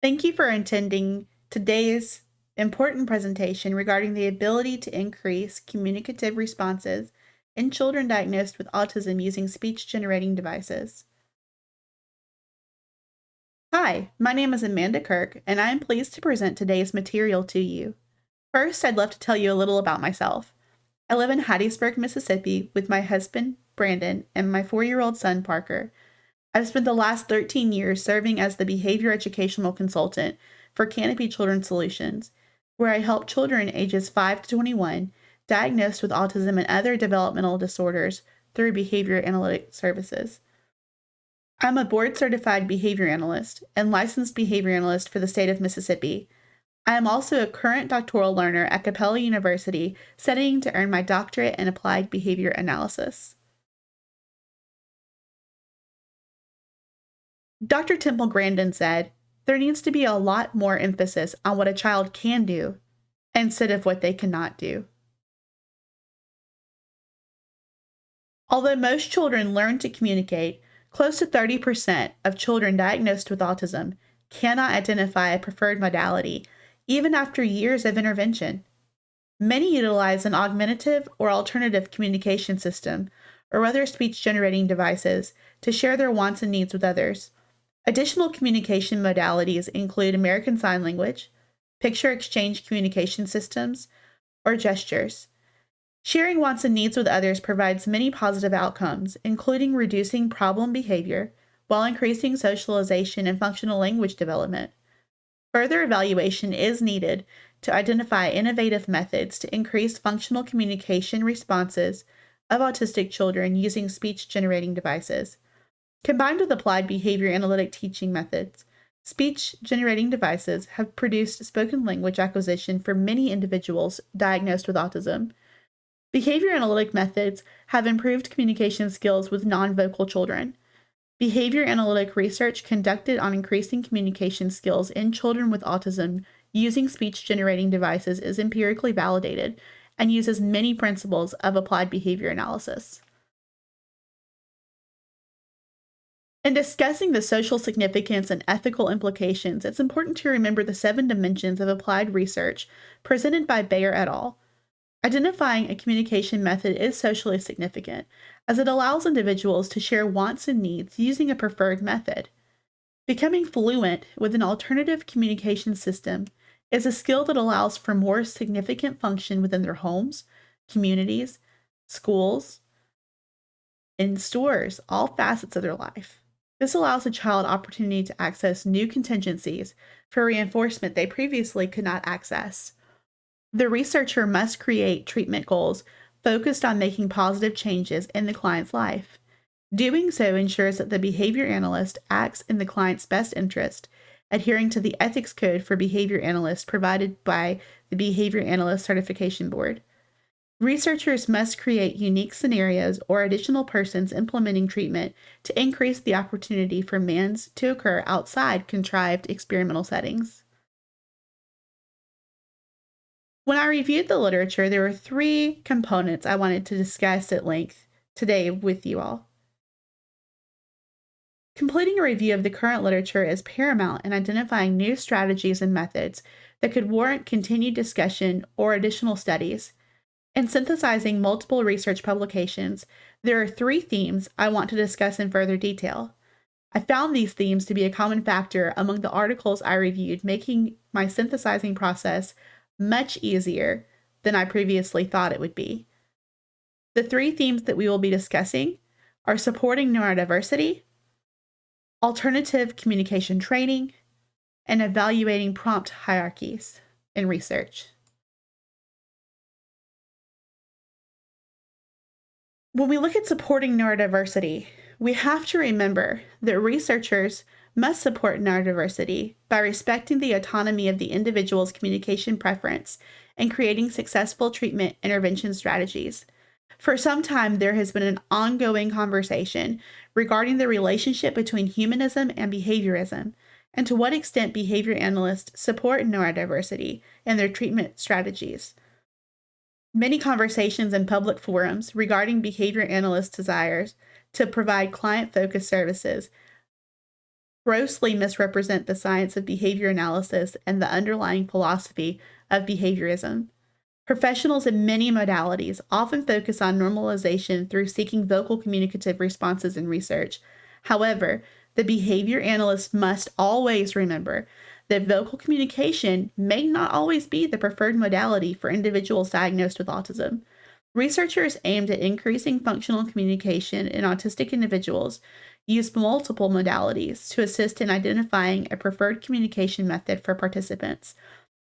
Thank you for attending today's important presentation regarding the ability to increase communicative responses in children diagnosed with autism using speech-generating devices. Hi, my name is Amanda Kirk, and I am pleased to present today's material to you. First, I'd love to tell you a little about myself. I live in Hattiesburg, Mississippi with my husband, Brandon, and my 4-year-old son, Parker. I've spent the last 13 years serving as the behavior educational consultant for Canopy Children's Solutions, where I help children ages 5 to 21 diagnosed with autism and other developmental disorders through behavior analytic services. I'm a board certified behavior analyst and licensed behavior analyst for the state of Mississippi. I am also a current doctoral learner at Capella University, studying to earn my doctorate in applied behavior analysis. Dr. Temple Grandin said, there needs to be a lot more emphasis on what a child can do instead of what they cannot do. Although most children learn to communicate, close to 30% of children diagnosed with autism cannot identify a preferred modality, even after years of intervention. Many utilize an augmentative or alternative communication system or other speech-generating devices to share their wants and needs with others. Additional communication modalities include American Sign Language, picture exchange communication systems, or gestures. Sharing wants and needs with others provides many positive outcomes, including reducing problem behavior while increasing socialization and functional language development. Further evaluation is needed to identify innovative methods to increase functional communication responses of autistic children using speech-generating devices. Combined with applied behavior analytic teaching methods, speech-generating devices have produced spoken language acquisition for many individuals diagnosed with autism. Behavior analytic methods have improved communication skills with non-vocal children. Behavior analytic research conducted on increasing communication skills in children with autism using speech-generating devices is empirically validated and uses many principles of applied behavior analysis. In discussing the social significance and ethical implications, it's important to remember the 7 dimensions of applied research presented by Bayer et al. Identifying a communication method is socially significant, as it allows individuals to share wants and needs using a preferred method. Becoming fluent with an alternative communication system is a skill that allows for more significant function within their homes, communities, schools, in stores, all facets of their life. This allows a child opportunity to access new contingencies for reinforcement they previously could not access. The researcher must create treatment goals focused on making positive changes in the client's life. Doing so ensures that the behavior analyst acts in the client's best interest, adhering to the ethics code for behavior analysts provided by the Behavior Analyst Certification Board. Researchers must create unique scenarios or additional persons implementing treatment to increase the opportunity for MANs to occur outside contrived experimental settings. When I reviewed the literature, there were 3 components I wanted to discuss at length today with you all. Completing a review of the current literature is paramount in identifying new strategies and methods that could warrant continued discussion or additional studies. In synthesizing multiple research publications, there are 3 themes I want to discuss in further detail. I found these themes to be a common factor among the articles I reviewed, making my synthesizing process much easier than I previously thought it would be. The 3 themes that we will be discussing are supporting neurodiversity, alternative communication training, and evaluating prompt hierarchies in research. When we look at supporting neurodiversity, we have to remember that researchers must support neurodiversity by respecting the autonomy of the individual's communication preference and creating successful treatment intervention strategies. For some time, there has been an ongoing conversation regarding the relationship between humanism and behaviorism, and to what extent behavior analysts support neurodiversity in their treatment strategies. Many conversations in public forums regarding behavior analysts' desires to provide client-focused services grossly misrepresent the science of behavior analysis and the underlying philosophy of behaviorism. Professionals in many modalities often focus on normalization through seeking vocal communicative responses in research. However, the behavior analyst must always remember that vocal communication may not always be the preferred modality for individuals diagnosed with autism. Researchers aimed at increasing functional communication in autistic individuals use multiple modalities to assist in identifying a preferred communication method for participants.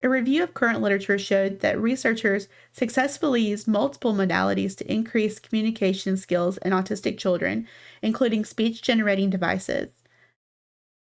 A review of current literature showed that researchers successfully used multiple modalities to increase communication skills in autistic children, including speech generating devices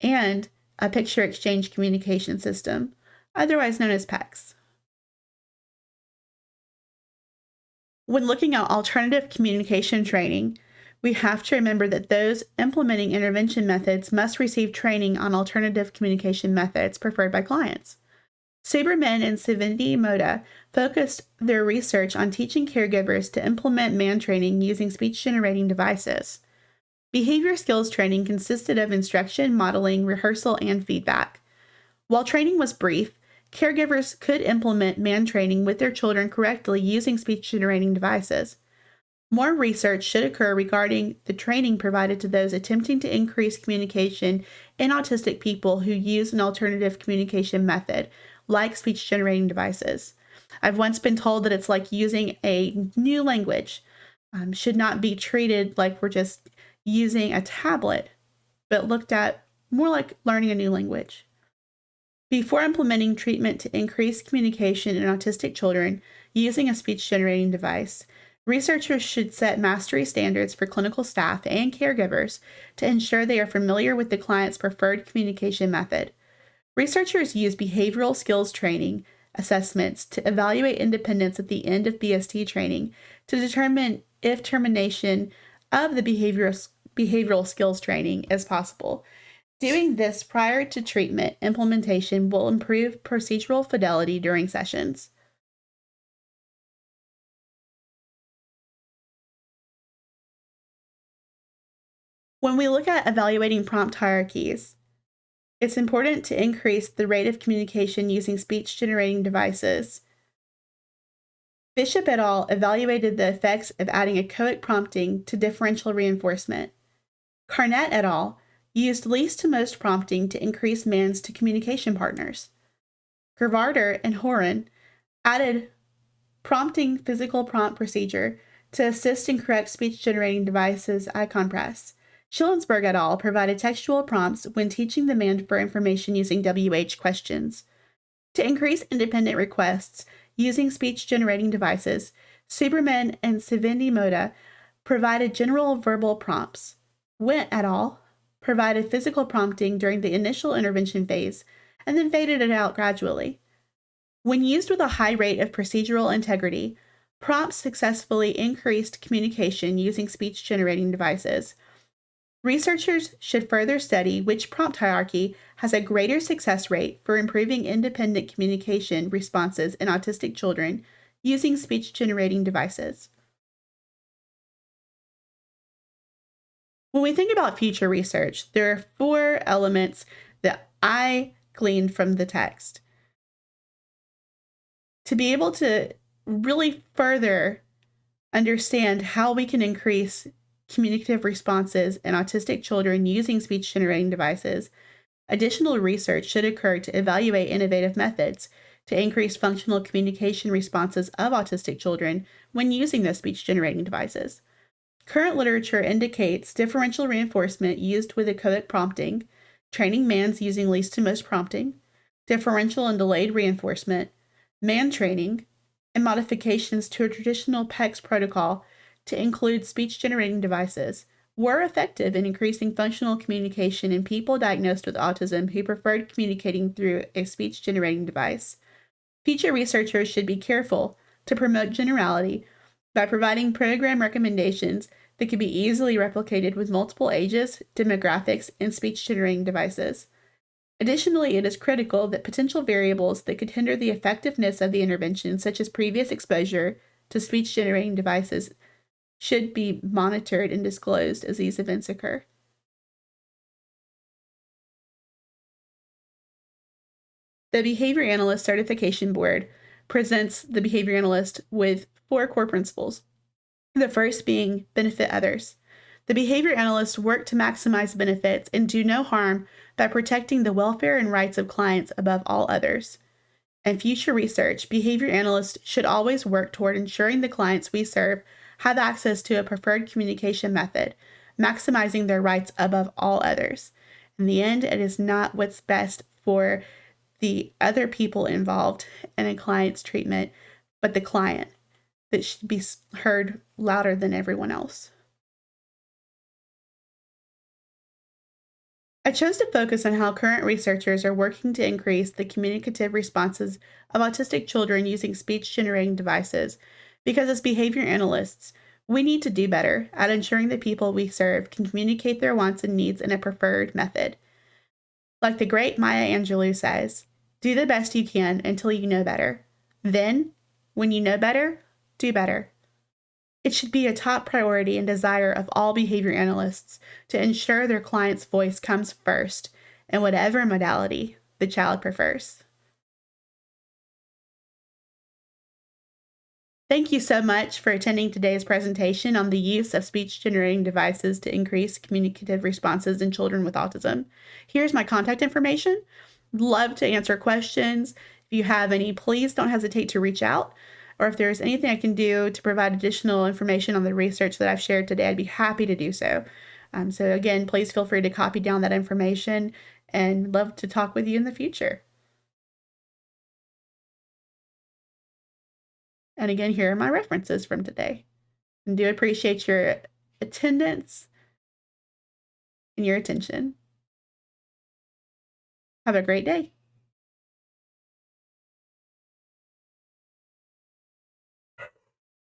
and a picture exchange communication system, otherwise known as PECS. When looking at alternative communication training, we have to remember that those implementing intervention methods must receive training on alternative communication methods preferred by clients. Saberman and Sivendi Moda focused their research on teaching caregivers to implement man training using speech-generating devices. Behavior skills training consisted of instruction, modeling, rehearsal, and feedback. While training was brief, caregivers could implement man training with their children correctly using speech-generating devices. More research should occur regarding the training provided to those attempting to increase communication in autistic people who use an alternative communication method, like speech-generating devices. I've once been told that it's like using a new language. Should not be treated like we're just using a tablet, but looked at more like learning a new language. Before implementing treatment to increase communication in autistic children using a speech-generating device, researchers should set mastery standards for clinical staff and caregivers to ensure they are familiar with the client's preferred communication method. Researchers use behavioral skills training assessments to evaluate independence at the end of BST training to determine if termination of the behavioral skills training is possible. Doing this prior to treatment implementation will improve procedural fidelity during sessions. When we look at evaluating prompt hierarchies, it's important to increase the rate of communication using speech-generating devices. Bishop et al. Evaluated the effects of adding echoic prompting to differential reinforcement. Carnett et al. Used least to most prompting to increase MANs to communication partners. Gervarder and Horan added prompting physical prompt procedure to assist in correct speech-generating devices icon press. Schillensberg et al. Provided textual prompts when teaching the man for information using WH questions. To increase independent requests using speech-generating devices, Superman and Sivendi Moda provided general verbal prompts. Went et al. Provided physical prompting during the initial intervention phase and then faded it out gradually. When used with a high rate of procedural integrity, prompts successfully increased communication using speech-generating devices. Researchers should further study which prompt hierarchy has a greater success rate for improving independent communication responses in autistic children using speech-generating devices. When we think about future research, there are 4 elements that I gleaned from the text. To be able to really further understand how we can increase communicative responses in autistic children using speech-generating devices, additional research should occur to evaluate innovative methods to increase functional communication responses of autistic children when using those speech-generating devices. Current literature indicates differential reinforcement used with echoic prompting, training MANs using least to most prompting, differential and delayed reinforcement, MAN training, and modifications to a traditional PECS protocol to include speech-generating devices were effective in increasing functional communication in people diagnosed with autism who preferred communicating through a speech-generating device. Future researchers should be careful to promote generality by providing program recommendations that can be easily replicated with multiple ages, demographics, and speech-generating devices. Additionally, it is critical that potential variables that could hinder the effectiveness of the intervention, such as previous exposure to speech-generating devices, should be monitored and disclosed as these events occur. The Behavior Analyst Certification Board presents the behavior analyst with 4 core principles. The first being benefit others. The behavior analysts work to maximize benefits and do no harm by protecting the welfare and rights of clients above all others. In future research, behavior analysts should always work toward ensuring the clients we serve have access to a preferred communication method, maximizing their rights above all others. In the end, it is not what's best for the other people involved in a client's treatment, but the client that should be heard louder than everyone else. I chose to focus on how current researchers are working to increase the communicative responses of autistic children using speech generating devices, because as behavior analysts, we need to do better at ensuring the people we serve can communicate their wants and needs in a preferred method. Like the great Maya Angelou says, do the best you can until you know better. Then, when you know better, do better. It should be a top priority and desire of all behavior analysts to ensure their client's voice comes first in whatever modality the child prefers. Thank you so much for attending today's presentation on the use of speech-generating devices to increase communicative responses in children with autism. Here's my contact information. Love to answer questions. If you have any, please don't hesitate to reach out. Or if there's anything I can do to provide additional information on the research that I've shared today, I'd be happy to do so. So again, please feel free to copy down that information and love to talk with you in the future. And again, here are my references from today. And do appreciate your attendance and your attention. Have a great day.